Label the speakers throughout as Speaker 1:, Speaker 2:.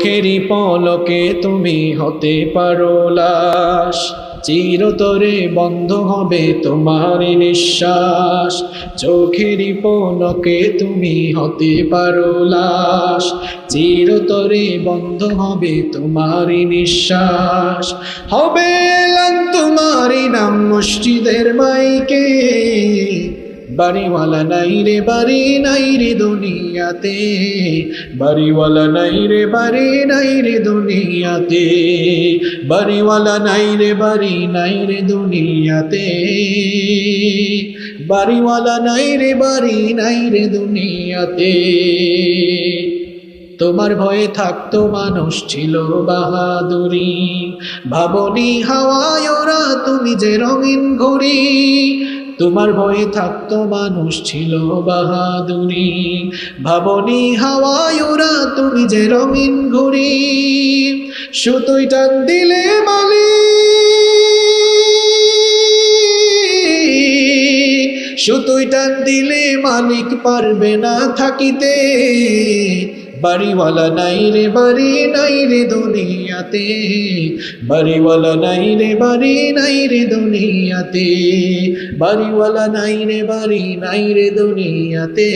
Speaker 1: চোখেরই পলকে তুমি হতে পারো লাশ, চিরতরে বন্ধ হবে তোমার নিঃশ্বাস। চোখেরই পলকে তুমি হতে পারো লাশ, চিরতরে বন্ধ হবে তোমার নিঃশ্বাস। হবে এলান তোমারই নাম মসজিদের মাইকে, বাড়িওয়ালা নাই রে বাড়ি নাই রে দুনিয়াতে, বাড়িওয়ালা নাই রে বাড়ি নাই রে দুনিয়াতে, বাড়িওয়ালা নাই রে বাড়ি নাই রে দুনিয়াতে, বাড়িওয়ালা নাই রে বাড়ি নাই রে দুনিয়াতে। তোমার ভয়ে থাকতো মানুষ ছিল বাহাদুরি, ভাবনি হাওয়ায় ওরা তুমি যে রঙিন ঘুড়ি। তোমার ভয়ে থাকতো মানুষ ছিল বাহাদুরি, ভাবনি হাওয়ায় ওরা তুমি যে রঙিন ঘুড়ি। সুতোই টান দিলে মালিক, সুতোই টান দিলে মালিক পারবে না থাকিতে, বাড়িওয়ালা নাই রে বাড়ি নাই রে দুনিয়াতে, বাড়িওয়ালা নাই রে বাড়ি নাই রে দুনিয়াতে, বাড়িওয়ালা নাই রে বাড়ি নাই রে দুনিয়াতে,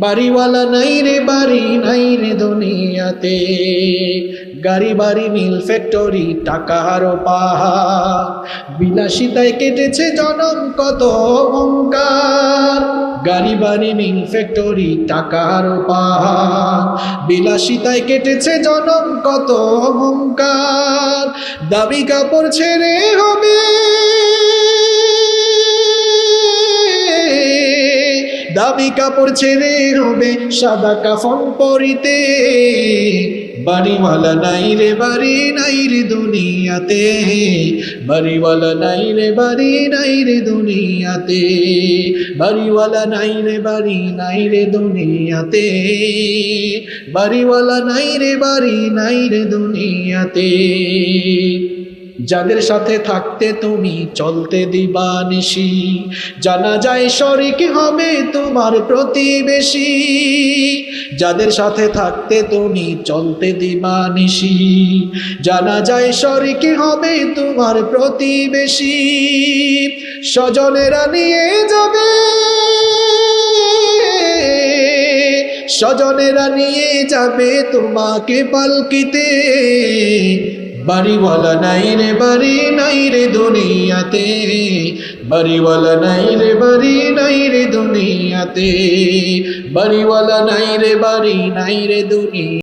Speaker 1: বাড়িওয়ালা নাই রে বাড়ি নাই রে দুনিয়াতে। গাড়ি বাড়ি মিল ফ্যাক্টরি টাকার পাহাড়, বিলাসিতায় কেটেছে জনম কত অহংকার। গাড়ি বাড়ি মিল ফ্যাক্টরি টাকার পাহাড়, বিলাসিতায় কেটেছে জনম কত অহংকার। দামি কাপড় ছেড়ে হবে, দামি কাপড় ছেড়ে হবে সাদা কাফন পরিতে, বাড়িওয়ালা নাই রে বাড়ি নাই রে দুনিয়াতে, বাড়িওয়ালা নাই রে বাড়ি নাই রে দুনিয়াতে, বাড়িওয়ালা নাই রে বাড়ি নাই রে দুনিয়াতে, বাড়িওয়ালা নাই রে বাড়ি নাই রে দুনিয়াতে। যাদের সাথে থাকতে তুমি চলতে দিবানিশি, জানা যায় শরিক হবে তোমার প্রতিবেশী। যাদের সাথে থাকতে তুমি চলতে দিবানিশি, জানা যায় শরিক হবে তোমার প্রতিবেশী। স্বজনেরা নিয়ে যাবে, স্বজনেরা নিয়ে যাবে তোমাকে পালকিতে, বাড়িওয়ালা নাই রে বাড়ি নাই রে দুনিয়াতে, বাড়িওয়ালা নাই রে বাড়ি নাই রে দুনিয়াতে, বাড়িওয়ালা নাই রে বাড়ি নাই রে দুনিয়া।